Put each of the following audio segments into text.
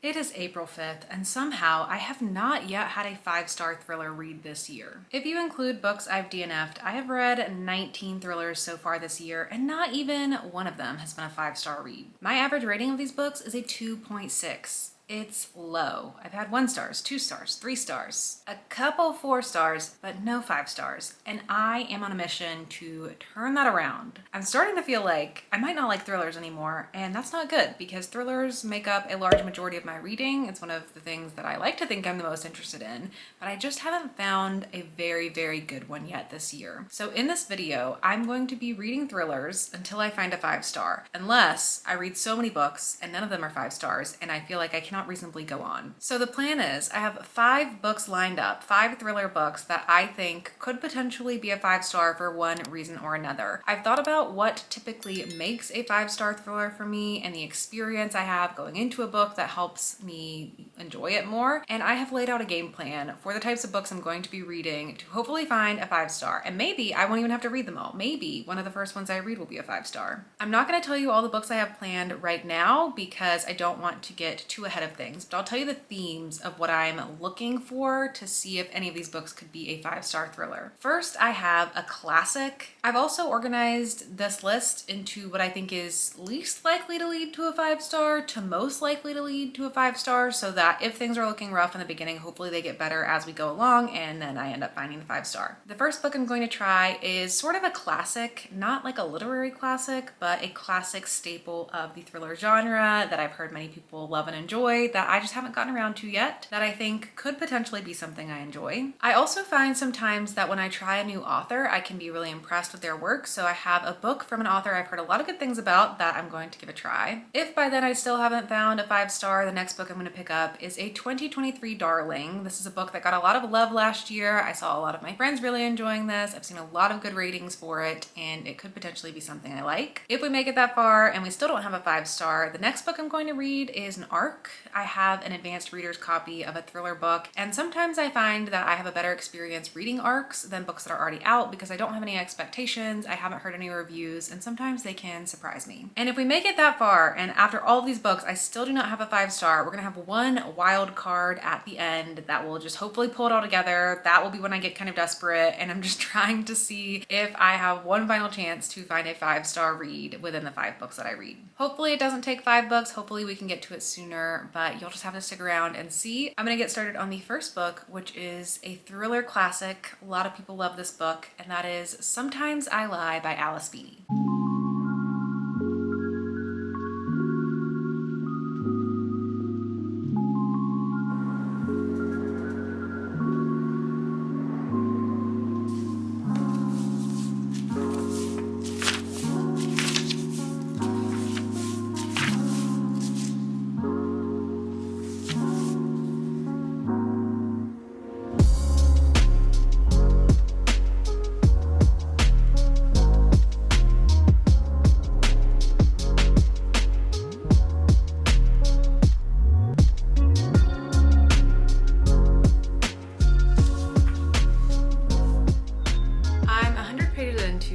It is April 5th, and somehow I have not yet had a 5-star thriller read this year. If you include books I've DNF'd, I have read 19 thrillers so far this year, and not even one of them has been a 5-star read. My average rating of these books is a 2.6. It's low. I've had 1 stars, 2 stars, 3 stars, a couple 4 stars, but no 5 stars. And I am on a mission to turn that around. I'm starting to feel like I might not like thrillers anymore, and that's not good because thrillers make up a large majority of my reading. It's one of the things that I like to think I'm the most interested in, but I just haven't found a very, very good one yet this year. So in this video, I'm going to be reading thrillers until I find a 5-star, unless I read so many books and none of them are 5 stars, and I feel like I cannot reasonably go on. So the plan is I have 5 books lined up, 5 thriller books that I think could potentially be a 5-star for one reason or another. I've thought about what typically makes a 5-star thriller for me and the experience I have going into a book that helps me enjoy it more, and I have laid out a game plan for the types of books I'm going to be reading to hopefully find a 5-star, and maybe I won't even have to read them all. Maybe one of the first ones I read will be a 5-star. I'm not going to tell you all the books I have planned right now because I don't want to get too ahead of things, but I'll tell you the themes of what I'm looking for to see if any of these books could be a 5-star thriller. First, I have a classic. I've also organized this list into what I think is least likely to lead to a 5-star to most likely to lead to a 5-star, so that if things are looking rough in the beginning, hopefully they get better as we go along, and then I end up finding the 5-star. The first book I'm going to try is sort of a classic, not like a literary classic, but a classic staple of the thriller genre that I've heard many people love and enjoy, that I just haven't gotten around to yet, that I think could potentially be something I enjoy. I also find sometimes that when I try a new author, I can be really impressed with their work, so I have a book from an author I've heard a lot of good things about that I'm going to give a try. If by then I still haven't found a 5-star, the next book I'm going to pick up is a 2023 darling. This is a book that got a lot of love last year. I saw a lot of my friends really enjoying this. I've seen a lot of good ratings for it, and it could potentially be something I like. If we make it that far and we still don't have a 5-star, the next book I'm going to read is an ARC. I have an advanced reader's copy of a thriller book, and sometimes I find that I have a better experience reading ARCs than books that are already out because I don't have any expectations, I haven't heard any reviews, and sometimes they can surprise me. And if we make it that far, and after all of these books I still do not have a 5-star, we're gonna have one wild card at the end that will just hopefully pull it all together. That will be when I get kind of desperate, and I'm just trying to see if I have one final chance to find a 5-star read within the 5 books that I read. Hopefully it doesn't take 5 books, hopefully we can get to it sooner, but you'll just have to stick around and see. I'm gonna get started on the first book, which is a thriller classic. A lot of people love this book, and that is Sometimes I Lie by Alice Beanie.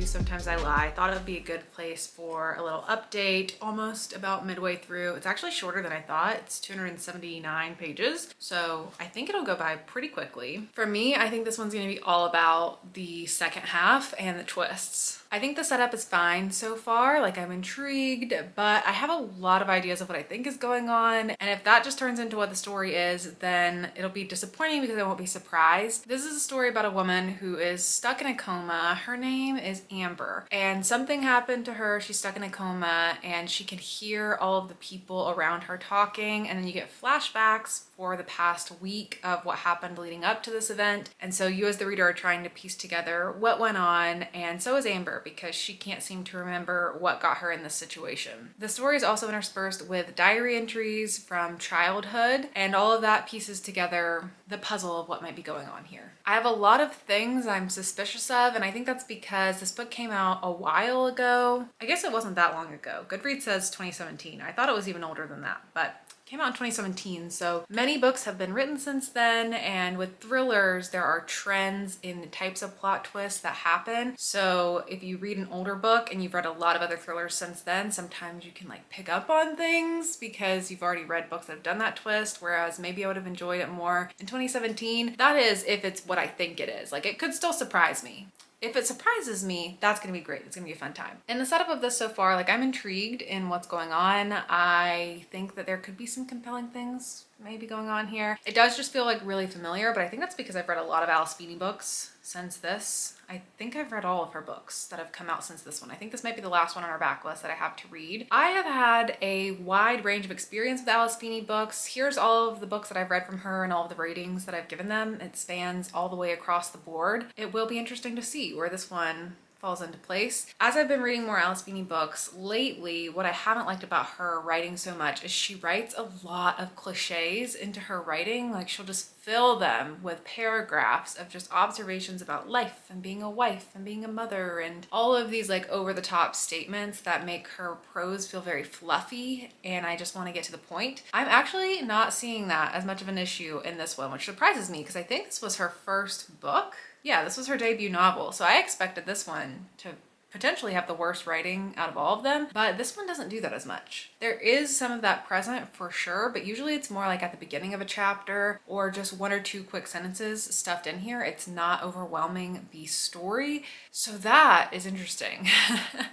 Sometimes I Lie. I thought it would be a good place for a little update, almost about midway through. It's actually shorter than I thought. It's 279 pages, so I think it'll go by pretty quickly. For me, I think this one's gonna be all about the second half and the twists. I think the setup is fine so far, like I'm intrigued, but I have a lot of ideas of what I think is going on, and if that just turns into what the story is, then it'll be disappointing because I won't be surprised. This is a story about a woman who is stuck in a coma. Her name is Amber, and something happened to her. She's stuck in a coma, and she can hear all of the people around her talking, and then you get flashbacks for the past week of what happened leading up to this event, and so you as the reader are trying to piece together what went on, and so is Amber because she can't seem to remember what got her in this situation. The story is also interspersed with diary entries from childhood, and all of that pieces together the puzzle of what might be going on here. I have a lot of things I'm suspicious of, and I think that's because this book came out a while ago. I guess it wasn't that long ago. Goodreads says 2017. I thought it was even older than that, but came out in 2017, so many books have been written since then, and with thrillers, there are trends in the types of plot twists that happen. So if you read an older book and you've read a lot of other thrillers since then, sometimes you can like pick up on things because you've already read books that have done that twist, whereas maybe I would have enjoyed it more in 2017. That is if it's what I think it is. Like, it could still surprise me. If it surprises me, that's gonna be great. It's gonna be a fun time. And the setup of this so far, like, I'm intrigued in what's going on. I think that there could be some compelling things maybe going on here. It does just feel like really familiar, but I think that's because I've read a lot of Alice Feeney books since this. I think I've read all of her books that have come out since this one. I think this might be the last one on our backlist that I have to read. I have had a wide range of experience with Alice Feeney books. Here's all of the books that I've read from her and all of the ratings that I've given them. It spans all the way across the board. It will be interesting to see where this one falls into place. As I've been reading more Alice Feeney books lately, what I haven't liked about her writing so much is she writes a lot of cliches into her writing. Like, she'll just fill them with paragraphs of just observations about life and being a wife and being a mother and all of these like over-the-top statements that make her prose feel very fluffy, and I just want to get to the point. I'm actually not seeing that as much of an issue in this one, which surprises me because I think this was her first book. Yeah, this was her debut novel, so I expected this one to potentially have the worst writing out of all of them, but this one doesn't do that as much. There is some of that present for sure, but usually it's more like at the beginning of a chapter or just one or two quick sentences stuffed in here. It's not overwhelming the story, so that is interesting.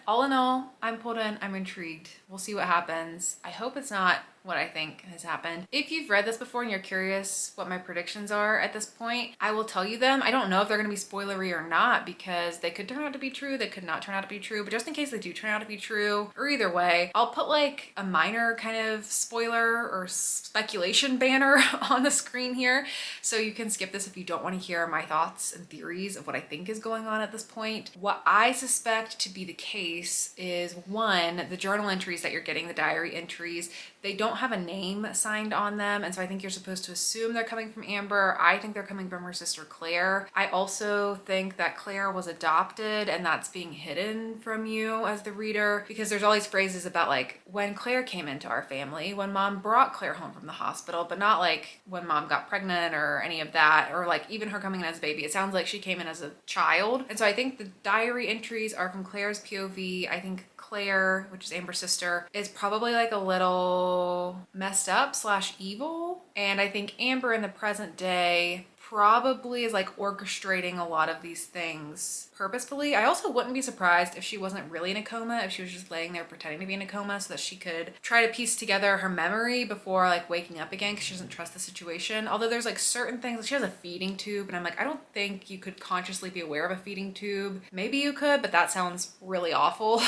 All in all, I'm pulled in, I'm intrigued. We'll see what happens. I hope it's not what I think has happened. If you've read this before and you're curious what my predictions are at this point, I will tell you them. I don't know if they're gonna be spoilery or not because they could turn out to be true, they could not turn out to be true, but just in case they do turn out to be true, or either way, I'll put like a minor kind of spoiler or speculation banner on the screen here, so you can skip this if you don't want to hear my thoughts and theories of what I think is going on at this point. What I suspect to be the case is, one, the journal entries that you're getting, the diary entries, they don't have a name signed on them, and so I think you're supposed to assume they're coming from Amber. I think they're coming from her sister Claire. I also think that Claire was adopted and that's being hidden from you as the reader, because there's all these phrases about like when Claire came into our family, when mom brought Claire home from the hospital, but not like when mom got pregnant or any of that, or like even her coming in as a baby. It sounds like she came in as a child, and so I think the diary entries are from Claire's POV. I think Claire, which is Amber's sister, is probably like a little messed up / evil. And I think Amber in the present day probably is like orchestrating a lot of these things purposefully. I also wouldn't be surprised if she wasn't really in a coma, if she was just laying there pretending to be in a coma so that she could try to piece together her memory before like waking up again, because she doesn't trust the situation. Although there's like certain things, she has a feeding tube, and I'm like, I don't think you could consciously be aware of a feeding tube. Maybe you could, but that sounds really awful.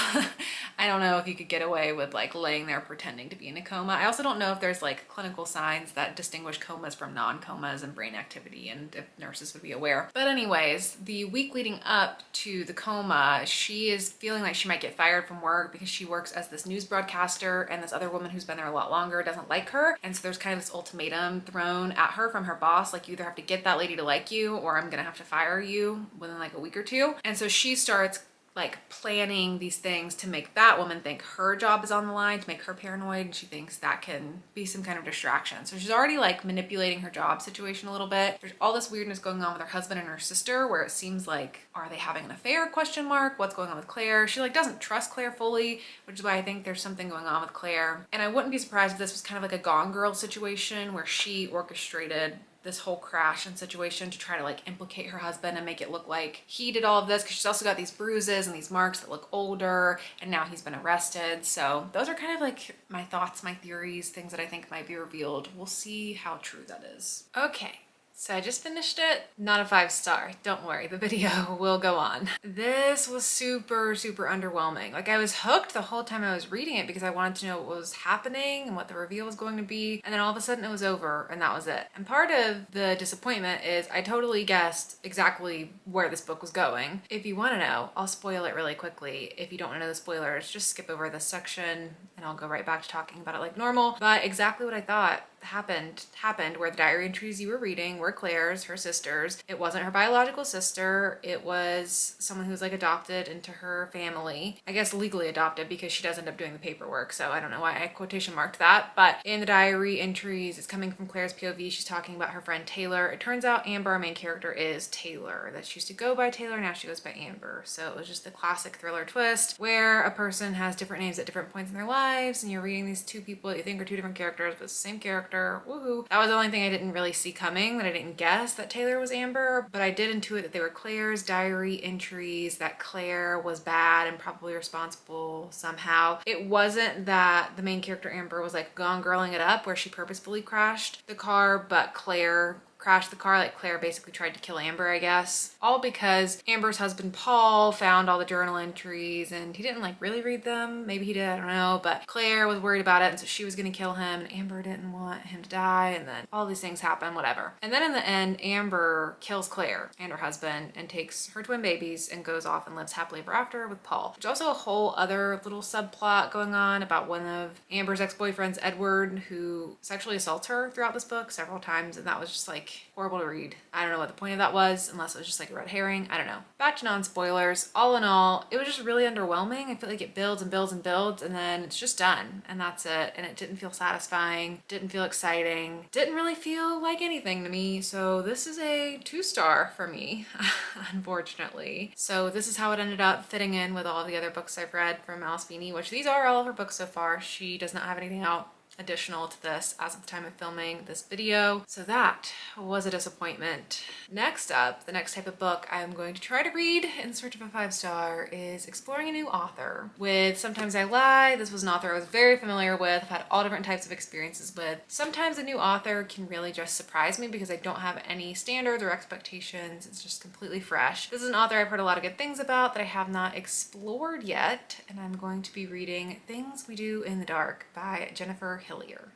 I don't know if you could get away with like laying there pretending to be in a coma. I also don't know if there's like clinical signs that distinguish comas from non-comas and brain activity, and if nurses would be aware. But anyways, the week leading up to the coma, she is feeling like she might get fired from work because she works as this news broadcaster, and this other woman who's been there a lot longer doesn't like her. And so there's kind of this ultimatum thrown at her from her boss, like, you either have to get that lady to like you or I'm gonna have to fire you within like a week or two. And so she starts like planning these things to make that woman think her job is on the line, to make her paranoid, and she thinks that can be some kind of distraction. So she's already like manipulating her job situation a little bit. There's all this weirdness going on with her husband and her sister, where it seems like, are they having an affair, question mark? What's going on with Claire? She like doesn't trust Claire fully, which is why I think there's something going on with Claire. And I wouldn't be surprised if this was kind of like a Gone Girl situation where she orchestrated this whole crash and situation to try to like implicate her husband and make it look like he did all of this, because she's also got these bruises and these marks that look older, and now he's been arrested. So those are kind of like my thoughts, my theories, things that I think might be revealed. We'll see how true that is. Okay. So I just finished it. Not a 5-star. Don't worry, the video will go on. This was super, super underwhelming. Like, I was hooked the whole time I was reading it because I wanted to know what was happening and what the reveal was going to be. And then all of a sudden it was over and that was it. And part of the disappointment is I totally guessed exactly where this book was going. If you want to know, I'll spoil it really quickly. If you don't want to know the spoilers, just skip over this section and I'll go right back to talking about it like normal. But exactly what I thought. happened where the diary entries you were reading were Claire's, her sister's. It wasn't her biological sister. It was someone who's like adopted into her family. I guess legally adopted because she does end up doing the paperwork. So I don't know why I quotation marked that. But in the diary entries, it's coming from Claire's POV. She's talking about her friend Taylor. It turns out Amber, our main character, is Taylor. That she used to go by Taylor, now she goes by Amber. So it was just the classic thriller twist where a person has different names at different points in their lives and you're reading these two people that you think are two different characters, but it's the same character. Woohoo. That was the only thing I didn't really see coming, that I didn't guess that Taylor was Amber, but I did intuit that they were Claire's diary entries, that Claire was bad and probably responsible somehow. It wasn't that the main character Amber was like gone girling it up where she purposefully crashed the car, but Claire crashed the car. Like Claire basically tried to kill Amber, I guess. All because Amber's husband Paul found all the journal entries and he didn't like really read them. Maybe he did, I don't know. But Claire was worried about it and so she was gonna kill him and Amber didn't want him to die, and then all these things happen, whatever. And then in the end, Amber kills Claire and her husband and takes her twin babies and goes off and lives happily ever after with Paul. There's also a whole other little subplot going on about one of Amber's ex-boyfriends, Edward, who sexually assaults her throughout this book several times, and that was just like horrible to read. I don't know what the point of that was, unless it was just like a red herring. I don't know. Back to non-spoilers. All in all, it was just really underwhelming. I feel like it builds and builds and builds and then it's just done and that's it. And it didn't feel satisfying, didn't feel exciting, didn't really feel like anything to me. So this is a 2-star for me, unfortunately. So this is how it ended up fitting in with all the other books I've read from Alice Feeney, which these are all of her books so far. She does not have anything out additional to this as of the time of filming this video. So that was a disappointment. Next up, the next type of book I'm going to try to read in search of a 5-star is exploring a new author. With Sometimes I Lie, this was an author I was very familiar with. I've had all different types of experiences with. Sometimes a new author can really just surprise me because I don't have any standards or expectations. It's just completely fresh. This is an author I've heard a lot of good things about that I have not explored yet, and I'm going to be reading Things We Do in the Dark by Jennifer Hillier.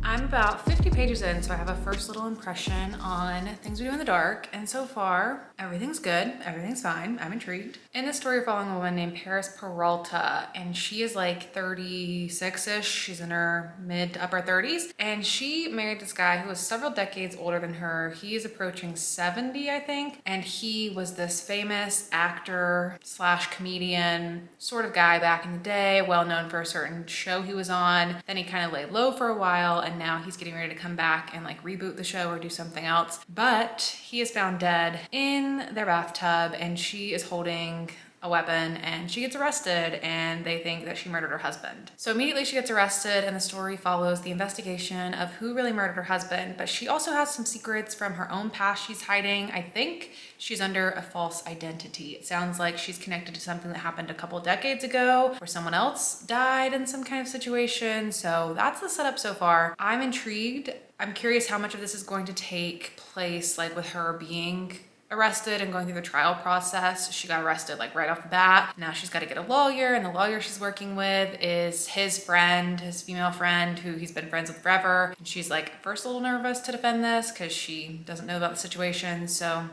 I'm about 50 pages in, so I have a first little impression on Things We Do in the Dark, and so far, everything's good, everything's fine, I'm intrigued. In this story, we're following a woman named Paris Peralta, and she is like 36-ish, she's in her mid to upper 30s, and she married this guy who was several decades older than her. He is approaching 70, I think, and he was this famous actor slash comedian sort of guy back in the day, well known for a certain show he was on. Then he kind of laid low for a while, and now he's getting ready to come back and like reboot the show or do something else. But he is found dead in their bathtub and she is holding a weapon and she gets arrested and they think that she murdered her husband. So immediately she gets arrested and the story follows the investigation of who really murdered her husband, but she also has some secrets from her own past she's hiding. I think she's under a false identity. It sounds like she's connected to something that happened a couple decades ago where someone else died in some kind of situation. So that's the setup so far. I'm intrigued. I'm curious how much of this is going to take place like with her being arrested and going through the trial process. She got arrested like right off the bat. Now she's got to get a lawyer, and the lawyer she's working with is his friend, his female friend who he's been friends with forever. And she's like first a little nervous to defend this because she doesn't know about the situation. So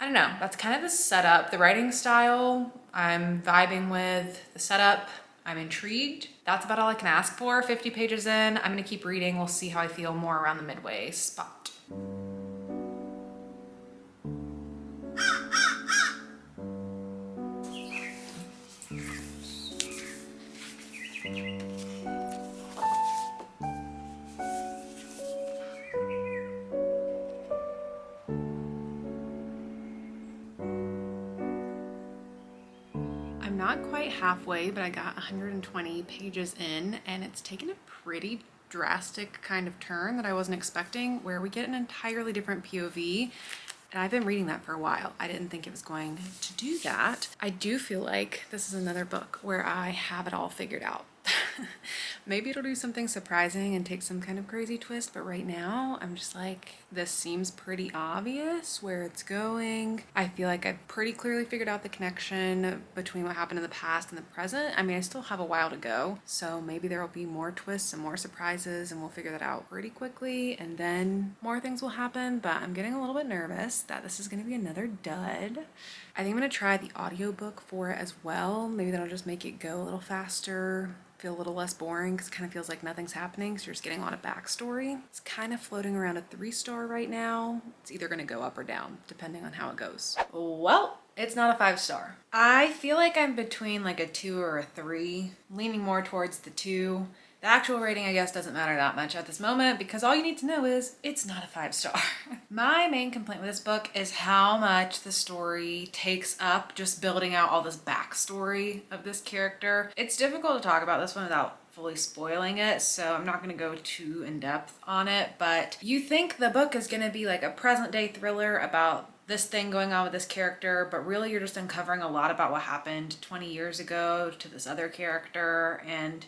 I don't know, that's kind of the setup. The writing style I'm vibing with, the setup I'm intrigued. That's about all I can ask for. 50 pages in, I'm gonna keep reading. We'll see how I feel more around the midway spot. I'm not quite halfway, but I got 120 pages in and it's taken a pretty drastic kind of turn that I wasn't expecting, where we get an entirely different POV. And I've been reading that for a while. I didn't think it was going to do that. I do feel like this is another book where I have it all figured out. Maybe it'll do something surprising and take some kind of crazy twist, but right now I'm just like, this seems pretty obvious where it's going. I feel like I've pretty clearly figured out the connection between what happened in the past and the present. I mean, I still have a while to go, so maybe there will be more twists and more surprises and we'll figure that out pretty quickly, and then more things will happen, but I'm getting a little bit nervous that this is gonna be another dud. I think I'm gonna try the audiobook for it as well. Maybe that'll just make it go a little faster, feel a little less boring, because it kind of feels like nothing's happening, so you're just getting a lot of backstory. It's kind of floating around a 3-star right now. It's either gonna go up or down, depending on how it goes. Well, it's not a 5-star. I feel like I'm between like a 2 or a 3, leaning more towards the 2. The actual rating, I guess, doesn't matter that much at this moment because all you need to know is it's not a 5-star. My main complaint with this book is how much the story takes up just building out all this backstory of this character. It's difficult to talk about this one without fully spoiling it, so I'm not going to go too in depth on it, but you think the book is going to be like a present day thriller about this thing going on with this character, but really you're just uncovering a lot about what happened 20 years ago to this other character, and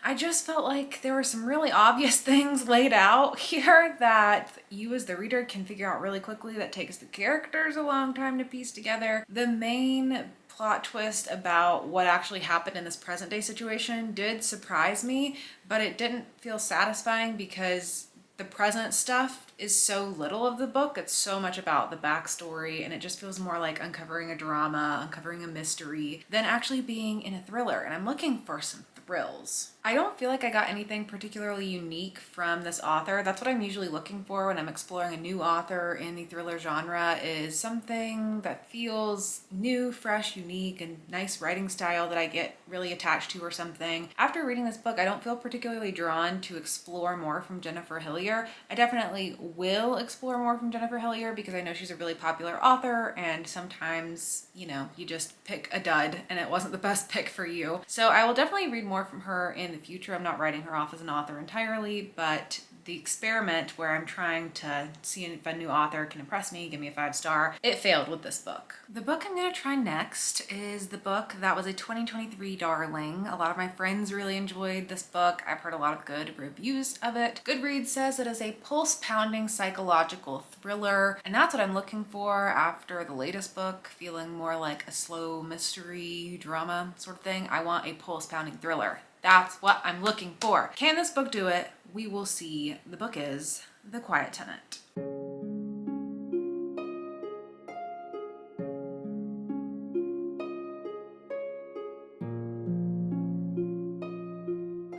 I just felt like there were some really obvious things laid out here that you as the reader can figure out really quickly that takes the characters a long time to piece together. The main plot twist about what actually happened in this present day situation did surprise me, but it didn't feel satisfying because the present stuff is so little of the book. It's so much about the backstory, and it just feels more like uncovering a drama, uncovering a mystery, than actually being in a thriller. And I'm looking for some thrills. I don't feel like I got anything particularly unique from this author. That's what I'm usually looking for when I'm exploring a new author in the thriller genre, is something that feels new, fresh, unique, and nice writing style that I get really attached to or something. After reading this book, I don't feel particularly drawn to explore more from Jennifer Hillier. I definitely will explore more from Jennifer Hillier because I know she's a really popular author, and sometimes, you know, you just pick a dud and it wasn't the best pick for you. So I will definitely read more from her in the future. I'm not writing her off as an author entirely, but the experiment where I'm trying to see if a new author can impress me, give me a 5-star, it failed with this book. The book I'm gonna try next is the book that was a 2023 darling. A lot of my friends really enjoyed this book. I've heard a lot of good reviews of it. Goodreads says it is a pulse-pounding psychological thriller, and that's what I'm looking for after the latest book, feeling more like a slow mystery drama sort of thing. I want a pulse-pounding thriller. That's what I'm looking for. Can this book do it? We will see. The book is The Quiet Tenant.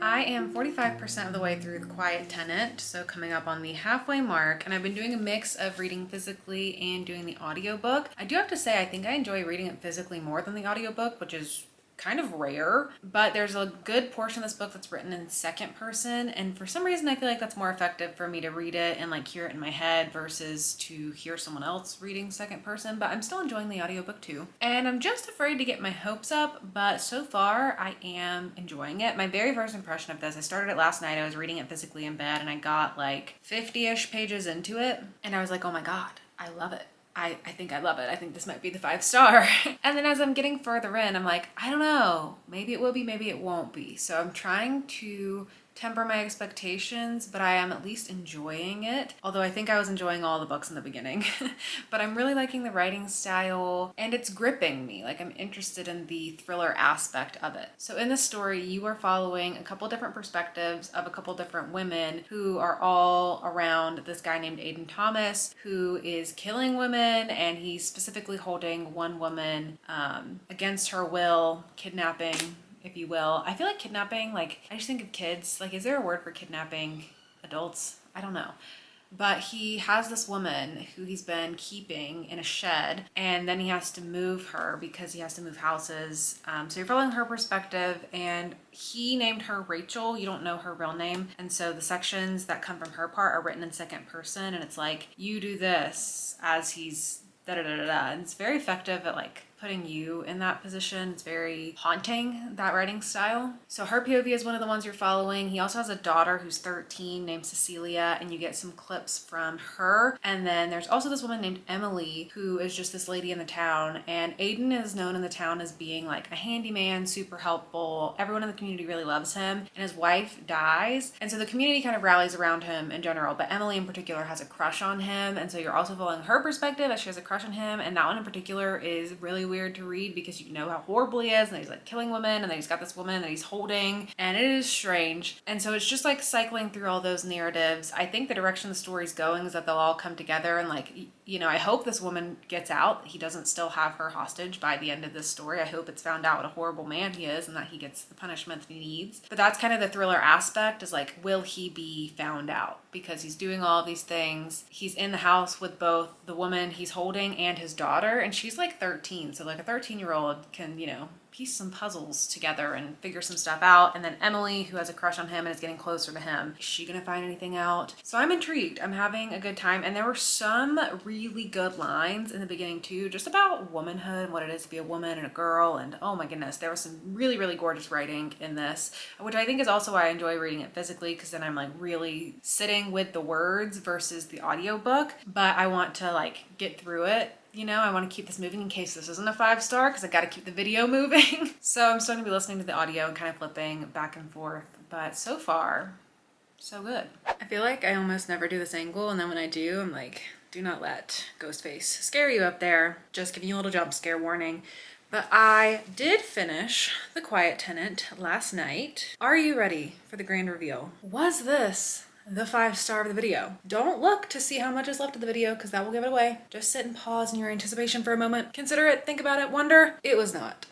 I am 45% of the way through The Quiet Tenant, so coming up on the halfway mark, and I've been doing a mix of reading physically and doing the audiobook. I do have to say I think I enjoy reading it physically more than the audiobook, which is kind of rare, but there's a good portion of this book that's written in second person, and for some reason I feel like that's more effective for me to read it and like hear it in my head versus to hear someone else reading second person, but I'm still enjoying the audiobook too. And I'm just afraid to get my hopes up, but so far I am enjoying it. My very first impression of this, I started it last night, I was reading it physically in bed, and I got like 50-ish pages into it, and I was like, oh my god, I love it. I think I love it. I think this might be the 5-star. And then as I'm getting further in, I'm like, I don't know, maybe it will be, maybe it won't be. So I'm trying to temper my expectations, but I am at least enjoying it. Although I think I was enjoying all the books in the beginning. But I'm really liking the writing style, and it's gripping me. Like, I'm interested in the thriller aspect of it. So in this story, you are following a couple different perspectives of a couple different women who are all around this guy named Aiden Thomas, who is killing women, and he's specifically holding one woman against her will, kidnapping, if you will. I feel like kidnapping, like, I just think of kids. Like, is there a word for kidnapping adults? I don't know. But he has this woman who he's been keeping in a shed, and then he has to move her because he has to move houses. So you're following her perspective, and he named her Rachel. You don't know her real name. And so the sections that come from her part are written in second person, and it's like, you do this as he's da-da-da-da-da. And it's very effective at like putting you in that position. It's very haunting, that writing style. So her POV is one of the ones you're following. He also has a daughter who's 13 named Cecilia, and you get some clips from her. And then there's also this woman named Emily, who is just this lady in the town. And Aiden is known in the town as being like a handyman, super helpful. Everyone in the community really loves him. And his wife dies. And so the community kind of rallies around him in general. But Emily in particular has a crush on him. And so you're also following her perspective as she has a crush on him. And that one in particular is really weird to read because you know how horrible he is. And that he's like killing women. And then he's got this woman that he's holding. And it is strange. And so it's just like cycling through all those narratives. I think the direction the story's going is that they'll all come together and like, you know, I hope this woman gets out. He doesn't still have her hostage by the end of this story. I hope it's found out what a horrible man he is and that he gets the punishment he needs. But that's kind of the thriller aspect, is like, will he be found out? Because he's doing all of these things. He's in the house with both the woman he's holding and his daughter, and she's like 13. So like a 13-year-old can, you know, piece some puzzles together and figure some stuff out. And then Emily, who has a crush on him and is getting closer to him, is she gonna find anything out? So I'm intrigued. I'm having a good time. And there were some really good lines in the beginning too, just about womanhood and what it is to be a woman and a girl. And oh my goodness, there was some really, really gorgeous writing in this, which I think is also why I enjoy reading it physically, because then I'm like really sitting with the words versus the audiobook. But I want to like get through it. You know, I want to keep this moving in case this isn't a 5-star, because I got to keep the video moving. So I'm still going to be listening to the audio and kind of flipping back and forth. But so far, so good. I feel like I almost never do this angle, and then when I do, I'm like, do not let Ghostface scare you up there. Just giving you a little jump scare warning. But I did finish The Quiet Tenant last night. Are you ready for the grand reveal? Was this the 5-star of the video? Don't look to see how much is left of the video, because that will give it away. Just sit and pause in your anticipation for a moment. Consider it, think about it, wonder. It was not.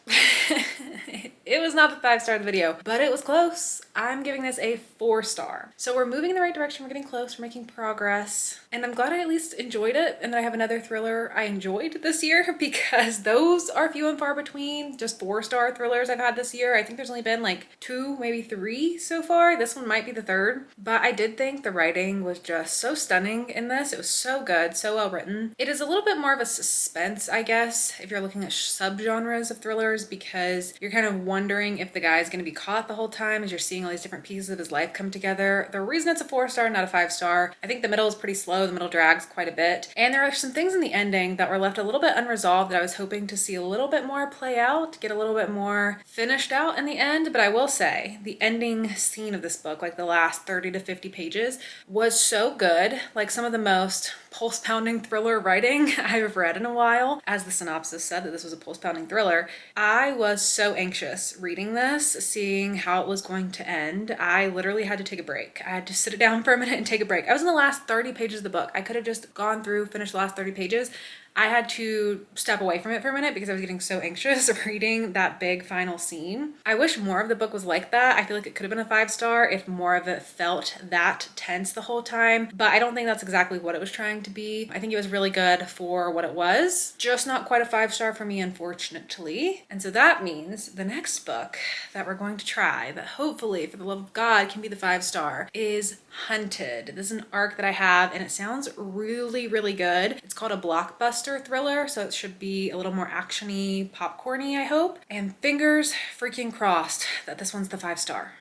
It was not the 5-star of the video, but it was close. I'm giving this a 4-star. So we're moving in the right direction. We're getting close. We're making progress. And I'm glad I at least enjoyed it, and that I have another thriller I enjoyed this year, because those are few and far between. Just 4-star thrillers I've had this year. I think there's only been like 2, maybe 3 so far. This one might be the 3rd. But I did think the writing was just so stunning in this. It was so good, so well written. It is a little bit more of a suspense, I guess, if you're looking at subgenres of thrillers, because you're kind of wondering if the guy's going to be caught the whole time as you're seeing all these different pieces of his life come together. The reason it's a 4-star, not a 5-star, I think the middle is pretty slow. The middle drags quite a bit. And there are some things in the ending that were left a little bit unresolved that I was hoping to see a little bit more play out, get a little bit more finished out in the end. But I will say the ending scene of this book, like the last 30 to 50 pages, was so good. Like some of the most pulse-pounding thriller writing I've read in a while. As the synopsis said, that this was a pulse-pounding thriller. I was so anxious reading this, seeing how it was going to end. I literally had to take a break. I had to sit it down for a minute and take a break. I was in the last 30 pages of the book. I could have just gone through, finished the last 30 pages. I had to step away from it for a minute because I was getting so anxious reading that big final scene. I wish more of the book was like that. I feel like it could have been a 5-star if more of it felt that tense the whole time, but I don't think that's exactly what it was trying to be. I think it was really good for what it was, just not quite a 5-star for me, unfortunately. And so that means the next book that we're going to try, that hopefully for the love of God can be the 5-star, is Hunted. This is an arc that I have, and it sounds really, really good. It's called a blockbuster thriller, so it should be a little more actiony, popcorny, I hope. And fingers freaking crossed that this one's the 5-star.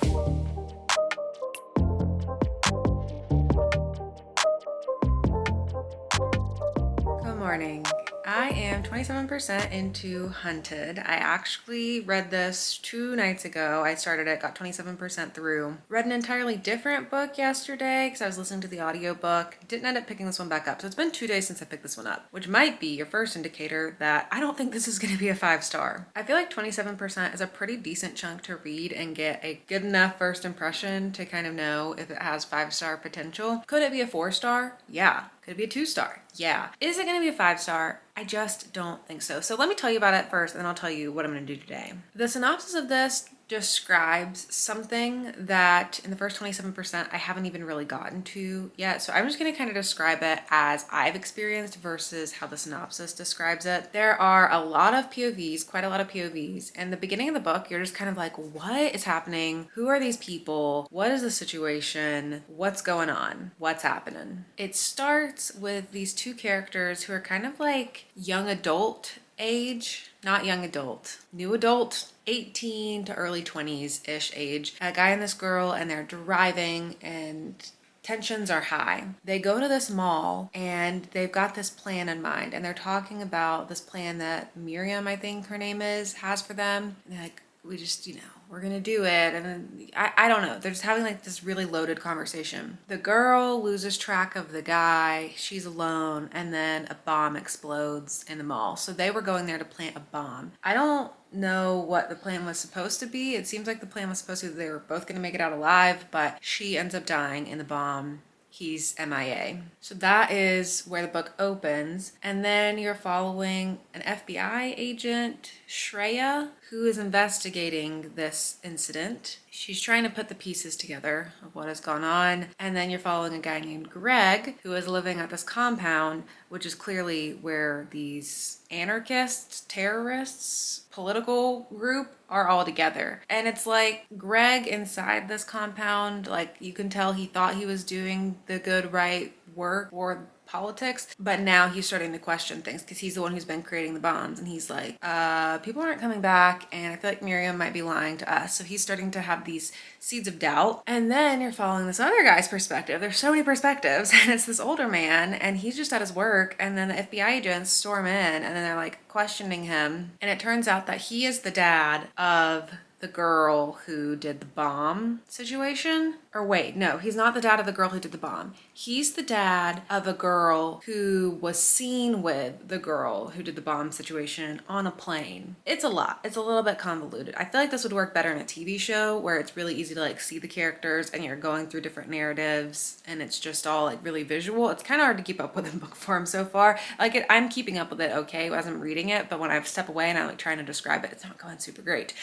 Good morning. I am 27% into Hunted. I actually read this 2 nights ago. I started it, got 27% through. Read an entirely different book yesterday because I was listening to the audiobook. Didn't end up picking this one back up. So it's been 2 days since I picked this one up, which might be your first indicator that I don't think this is going to be a 5-star. I feel like 27% is a pretty decent chunk to read and get a good enough first impression to kind of know if it has 5-star potential. Could it be a 4-star? Yeah. Could it be a 2-star? Yeah. Is it going to be a 5-star? I just don't think so. So let me tell you about it first, and then I'll tell you what I'm going to do today. The synopsis of this describes something that in the first 27% I haven't even really gotten to yet. So I'm just going to kind of describe it as I've experienced versus how the synopsis describes it. There are a lot of POVs, quite a lot of POVs. And the beginning of the book, you're just kind of like, what is happening? Who are these people? What is the situation? What's going on? What's happening? It starts with these 2 characters who are kind of like young adult Age, not young adult. New adult, 18 to early 20s-ish age. A guy and this girl, and they're driving, and tensions are high. They go to this mall and they've got this plan in mind, and they're talking about this plan that Miriam, I think her name is, has for them. And they're like, we just, we're gonna do it. And then I don't know. They're just having like this really loaded conversation. The girl loses track of the guy. She's alone, and then a bomb explodes in the mall. So they were going there to plant a bomb. I don't know what the plan was supposed to be. It seems like the plan was supposed to be that they were both gonna make it out alive, but she ends up dying in the bomb. He's MIA. So that is where the book opens. And then you're following an FBI agent, Shreya, who is investigating this incident. She's trying to put the pieces together of what has gone on. And then you're following a guy named Greg, who is living at this compound, which is clearly where these anarchists, terrorists, political group are all together. And it's like Greg inside this compound, like you can tell he thought he was doing the good, right work for politics, but now he's starting to question things because he's the one who's been creating the bombs, and he's like, people aren't coming back, and I feel like Miriam might be lying to us. So he's starting to have these seeds of doubt. And then you're following this other guy's perspective. There's so many perspectives, and it's this older man, and he's just at his work, and then the FBI agents storm in, and then they're like questioning him, and it turns out that he is the dad of the girl who did the bomb situation. Or wait, no, he's not the dad of the girl who did the bomb. He's the dad of a girl who was seen with the girl who did the bomb situation on a plane. It's a lot. It's a little bit convoluted. I feel like this would work better in a TV show where it's really easy to like see the characters and you're going through different narratives and it's just all like really visual. It's kind of hard to keep up with in book form so far. I'm keeping up with it okay as I'm reading it, but when I step away and I'm like trying to describe it, it's not going super great.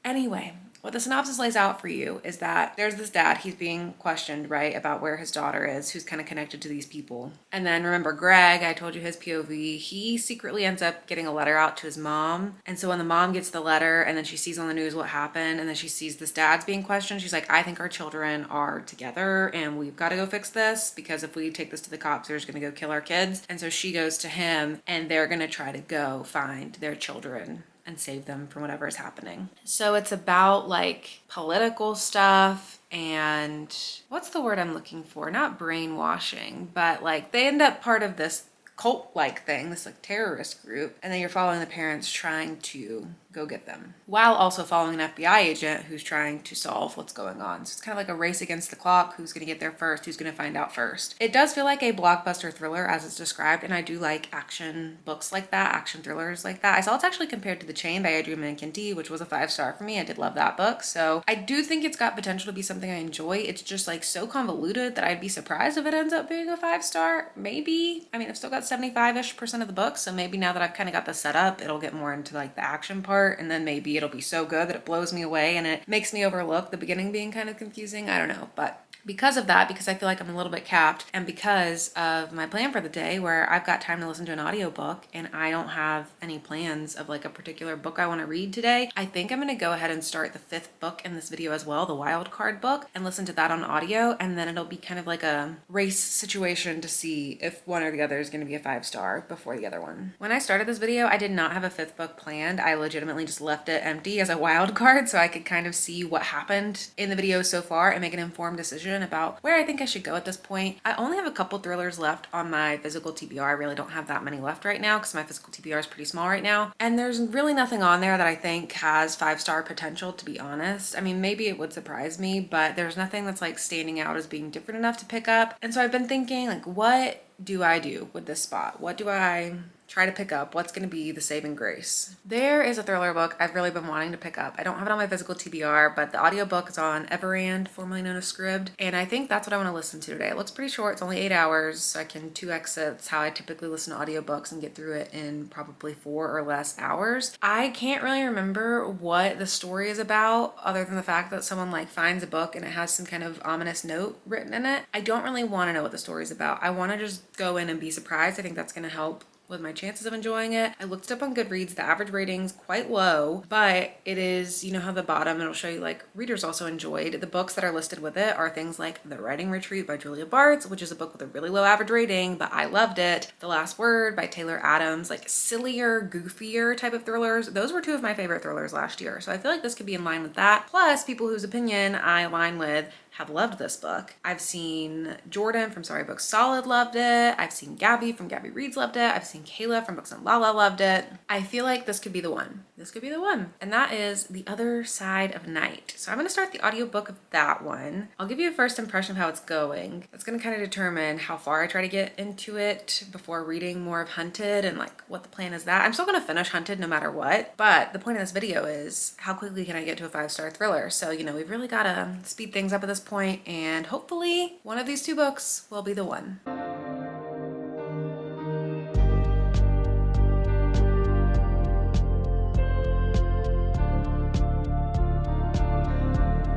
Anyway, what the synopsis lays out for you is that there's this dad, he's being questioned, right, about where his daughter is, who's kind of connected to these people. And then remember Greg, I told you his POV, he secretly ends up getting a letter out to his mom. And so when the mom gets the letter and then she sees on the news what happened and then she sees this dad's being questioned, she's like, I think our children are together and we've got to go fix this because if we take this to the cops, they're just going to go kill our kids. And so she goes to him and they're going to try to go find their children and save them from whatever is happening. So it's about like political stuff and what's the word I'm looking for? Not brainwashing, but like they end up part of this cult-like thing, this like terrorist group, and then you're following the parents trying to go get them while also following an FBI agent who's trying to solve what's going on. So it's kind of like a race against the clock. Who's going to get there first? Who's going to find out first? It does feel like a blockbuster thriller as it's described, and I do like action books like that, action thrillers like that. I saw it's actually compared to The Chain by Adrian Mankinti, which was a 5-star for me. I did love that book. So I do think it's got potential to be something I enjoy. It's just like so convoluted that I'd be surprised if it ends up being a 5-star. Maybe. I mean, I've still got 75-ish% of the book, so maybe now that I've kind of got the setup, it'll get more into like the action part, and then maybe it'll be so good that it blows me away and it makes me overlook the beginning being kind of confusing. I don't know, but because of that, because I feel like I'm a little bit capped, and because of my plan for the day where I've got time to listen to an audiobook and I don't have any plans of like a particular book I want to read today, I think I'm going to go ahead and start the 5th book in this video as well, the Wild Card book, and listen to that on audio, and then it'll be kind of like a race situation to see if one or the other is going to be a 5-star before the other one. When I started this video, I did not have a 5th book planned. I legitimately just left it empty as a wild card so I could kind of see what happened in the video so far and make an informed decision about where I think I should go at this point. I only have a couple thrillers left on my physical TBR. I really don't have that many left right now because my physical TBR is pretty small right now. And there's really nothing on there that I think has 5-star potential, to be honest. I mean, maybe it would surprise me, but there's nothing that's like standing out as being different enough to pick up. And so I've been thinking like, what do I do with this spot? What do I try to pick up? What's going to be the saving grace? There is a thriller book I've really been wanting to pick up. I don't have it on my physical TBR, but the audiobook is on Everand, formerly known as Scribd, and I think that's what I want to listen to today. It looks pretty short. It's only 8 hours, so I can 2x it. It's how I typically listen to audiobooks and get through it in probably 4 or less hours. I can't really remember what the story is about other than the fact that someone like finds a book and it has some kind of ominous note written in it. I don't really want to know what the story is about. I want to just go in and be surprised. I think that's going to help with my chances of enjoying it. I looked it up on Goodreads. The average rating's quite low, but it is, you know how the bottom, it'll show you like readers also enjoyed. The books that are listed with it are things like The Writing Retreat by Julia Bartz, which is a book with a really low average rating, but I loved it. The Last Word by Taylor Adams, like sillier, goofier type of thrillers. Those were two of my favorite thrillers last year. So I feel like this could be in line with that. Plus, people whose opinion I align with have loved this book. I've seen Jordan from Sorry Books Solid loved it. I've seen Gabby from Gabby Reads loved it. I've seen Kayla from Books and Lala loved it. I feel like this could be the one. This could be the one. And that is The Other Side of Night. So I'm gonna start the audiobook of that one. I'll give you a first impression of how it's going. That's gonna kind of determine how far I try to get into it before reading more of Hunted and like what the plan is that. I'm still gonna finish Hunted no matter what, but the point of this video is how quickly can I get to a 5-star thriller? So, you know, we've really gotta speed things up at this point, and hopefully one of these two books will be the one. I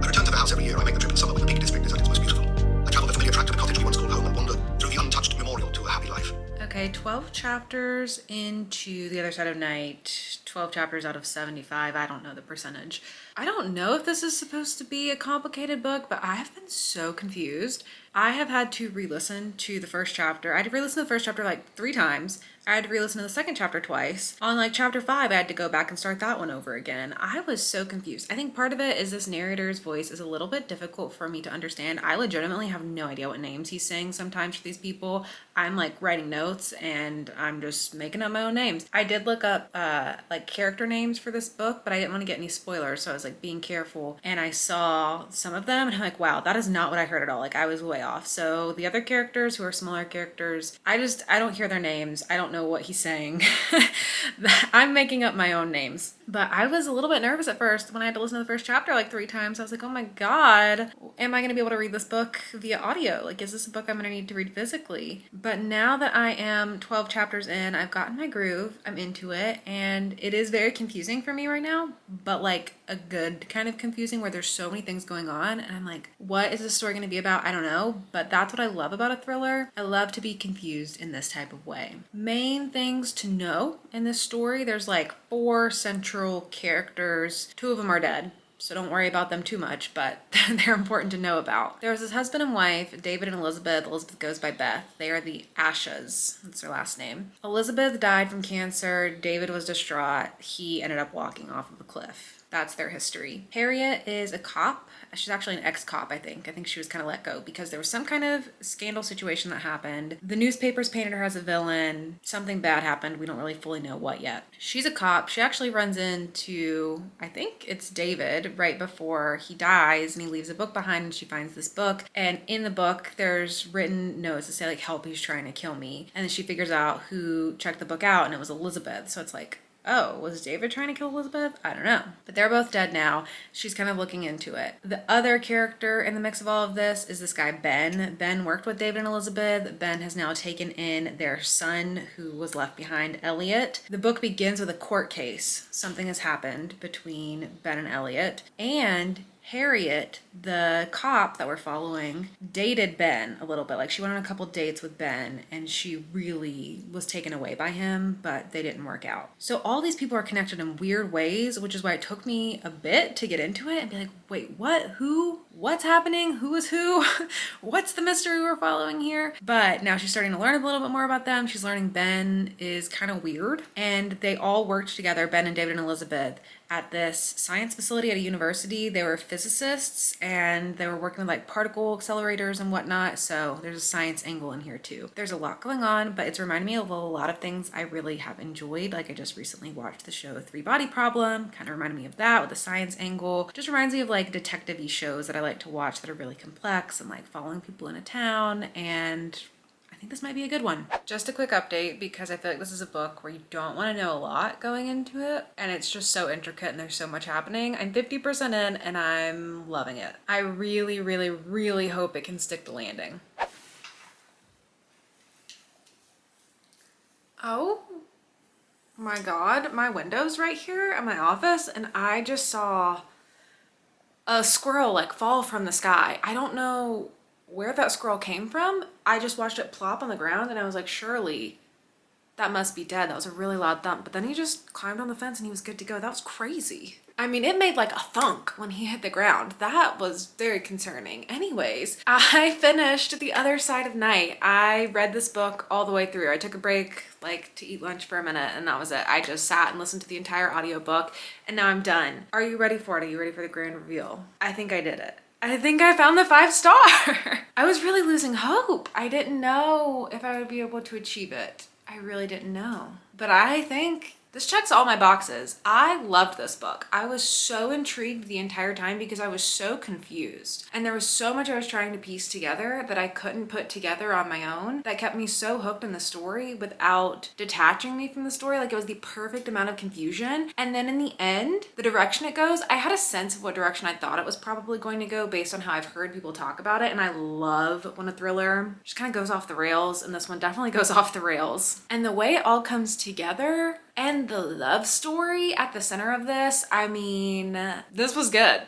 return to the house every year. I make the trip in summer when the Peak District is at its most beautiful. I travel the familiar track to the cottage we once called home and wander through the untouched memorial to a happy life. Okay, 12 chapters into The Other Side of Night. 12 chapters out of 75. I don't know the percentage. I don't know if this is supposed to be a complicated book, but I have been so confused. I have had to re-listen to the first chapter. I had to re-listen to the first chapter like 3 times. I had to re-listen to the second chapter twice. On like chapter 5, I had to go back and start that one over again. I was so confused. I think part of it is this narrator's voice is a little bit difficult for me to understand. I legitimately have no idea what names he's saying sometimes for these people. I'm like writing notes and I'm just making up my own names. I did look up like character names for this book, but I didn't want to get any spoilers, so I was like being careful. And I saw some of them and I'm like, wow, that is not what I heard at all. Like I was way off. So the other characters who are smaller characters, I don't hear their names. I don't know what he's saying. I'm making up my own names. But I was a little bit nervous at first when I had to listen to the first chapter like 3 times. I was like, oh my God, am I going to be able to read this book via audio? Like, is this a book I'm going to need to read physically? But now that I am 12 chapters in, I've gotten my groove, I'm into it, and it is very confusing for me right now, but like a good kind of confusing where there's so many things going on and I'm like, what is this story going to be about? I don't know, but that's what I love about a thriller. I love to be confused in this type of way. Main things to know in this story, there's like 4 central characters. 2 of them are dead, so don't worry about them too much, but they're important to know about. There was this husband and wife, David and Elizabeth. Elizabeth goes by Beth. They are the Ashas. That's their last name. Elizabeth died from cancer. David was distraught. He ended up walking off of a cliff. That's their history. Harriet is a cop. She's actually an ex-cop, I think. I think she was kind of let go because there was some kind of scandal situation that happened. The newspapers painted her as a villain. Something bad happened. We don't really fully know what yet. She's a cop. She actually runs into, I think it's David, right before he dies, and he leaves a book behind and she finds this book. And in the book, there's written notes that say like, help, he's trying to kill me. And then she figures out who checked the book out and it was Elizabeth. So it's like, oh, was David trying to kill Elizabeth? I don't know. But they're both dead now. She's kind of looking into it. The other character in the mix of all of this is this guy, Ben. Ben worked with David and Elizabeth. Ben has now taken in their son who was left behind, Elliot. The book begins with a court case. Something has happened between Ben and Elliot. And Harriet, the cop that we're following, dated Ben a little bit. Like she went on a couple dates with Ben and she really was taken away by him, but they didn't work out. So all these people are connected in weird ways, which is why it took me a bit to get into it and be like, wait, what? Who? What's happening? Who is who? What's the mystery we're following here? But now she's starting to learn a little bit more about them. She's learning Ben is kind of weird, and they all worked together, Ben and David and Elizabeth, at this science facility at a university. They were physicists and they were working with like particle accelerators and whatnot. So there's a science angle in here too. There's a lot going on, but it's reminded me of a lot of things I really have enjoyed. Like I just recently watched the show 3 Body Problem, kind of reminded me of that with the science angle. Just reminds me of like detective-y shows that I like to watch that are really complex and like following people in a town, and I think this might be a good one. Just a quick update because I feel like this is a book where you don't want to know a lot going into it and it's just so intricate and there's so much happening. I'm 50% in and I'm loving it. I really, really, really hope it can stick the landing. Oh my God, my window's right here at my office and I just saw a squirrel like fall from the sky. I don't know where that squirrel came from. I just watched it plop on the ground and I was like, surely that must be dead. That was a really loud thump. But then he just climbed on the fence and he was good to go. That was crazy. I mean, it made like a thunk when he hit the ground. That was very concerning. Anyways, I finished The Other Side of Night. I read this book all the way through. I took a break like to eat lunch for a minute and that was it. I just sat and listened to the entire audiobook and now I'm done. Are you ready for it? Are you ready for the grand reveal? I think I did it. I think I found the 5-star. I was really losing hope. I didn't know if I would be able to achieve it. I really didn't know. But I think this checks all my boxes. I loved this book. I was so intrigued the entire time because I was so confused. And there was so much I was trying to piece together that I couldn't put together on my own that kept me so hooked in the story without detaching me from the story. Like it was the perfect amount of confusion. And then in the end, the direction it goes, I had a sense of what direction I thought it was probably going to go based on how I've heard people talk about it. And I love when a thriller just kind of goes off the rails. And this one definitely goes off the rails. And the way it all comes together and the love story at the center of this, I mean, this was good.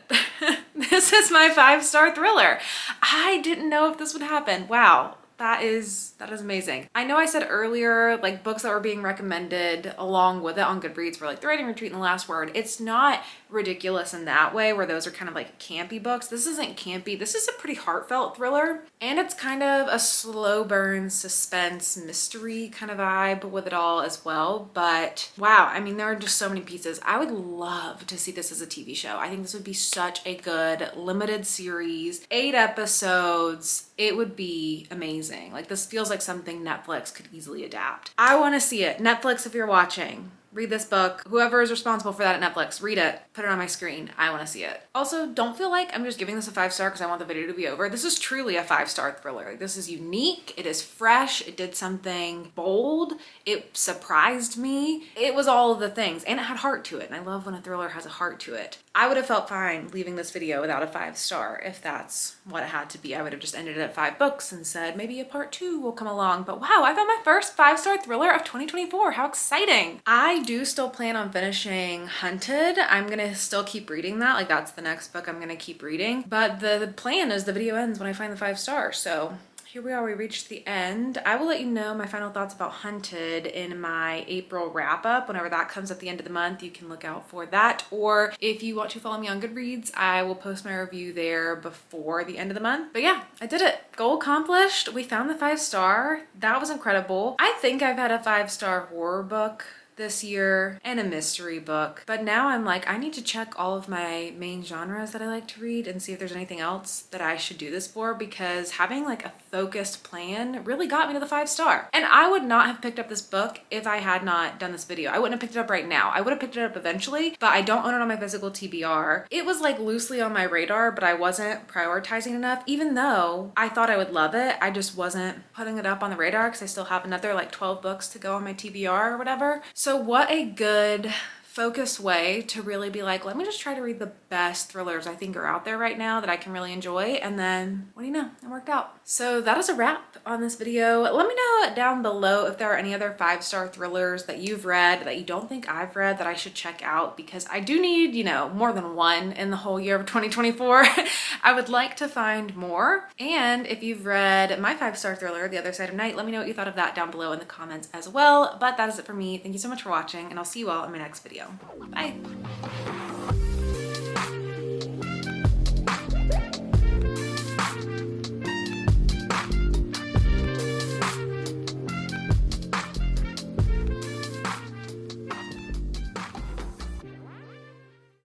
This is my 5-star thriller. I didn't know if this would happen. Wow. That is amazing. I know I said earlier, like books that were being recommended along with it on Goodreads were like The Writing Retreat and The Last Word. It's not ridiculous in that way where those are kind of like campy books. This isn't campy. This is a pretty heartfelt thriller and it's kind of a slow burn suspense mystery kind of vibe with it all as well. But wow, I mean, there are just so many pieces. I would love to see this as a TV show. I think this would be such a good limited series, 8 episodes. It would be amazing. Like this feels like something Netflix could easily adapt. I want to see it. Netflix, if you're watching, read this book. Whoever is responsible for that at Netflix, read it, put it on my screen. I want to see it. Also, don't feel like I'm just giving this a 5-star because I want the video to be over. This is truly a 5-star thriller. Like, this is unique. It is fresh. It did something bold. It surprised me. It was all of the things and it had heart to it. And I love when a thriller has a heart to it. I would have felt fine leaving this video without a 5-star if that's what it had to be. I would have just ended it at 5 books and said maybe a part 2 will come along. But wow, I found my first 5-star thriller of 2024. How exciting. I do still plan on finishing Hunted. I'm gonna still keep reading that. Like that's the next book I'm gonna keep reading. But the plan is the video ends when I find the 5 stars. So here we are, we reached the end. I will let you know my final thoughts about Hunted in my April wrap up. Whenever that comes at the end of the month, you can look out for that. Or if you want to follow me on Goodreads, I will post my review there before the end of the month. But yeah, I did it. Goal accomplished. We found the 5-star. That was incredible. I think I've had a 5-star horror book this year and a mystery book, but now I'm like, I need to check all of my main genres that I like to read and see if there's anything else that I should do this for, because having like a focused plan really got me to the 5-star. And I would not have picked up this book if I had not done this video. I wouldn't have picked it up right now. I would have picked it up eventually, but I don't own it on my physical TBR. It was like loosely on my radar, but I wasn't prioritizing enough. Even though I thought I would love it, I just wasn't putting it up on the radar because I still have another like 12 books to go on my TBR or whatever. So what a good focused way to really be like, let me just try to read the best thrillers I think are out there right now that I can really enjoy. And then what do you know, it worked out. So that is a wrap on this video. Let me know down below if there are any other 5-star thrillers that you've read that you don't think I've read that I should check out, because I do need, you know, more than one in the whole year of 2024. I would like to find more. And if you've read my 5-star thriller, The Other Side of Night, let me know what you thought of that down below in the comments as well. But that is it for me. Thank you so much for watching, and I'll see you all in my next video. Bye.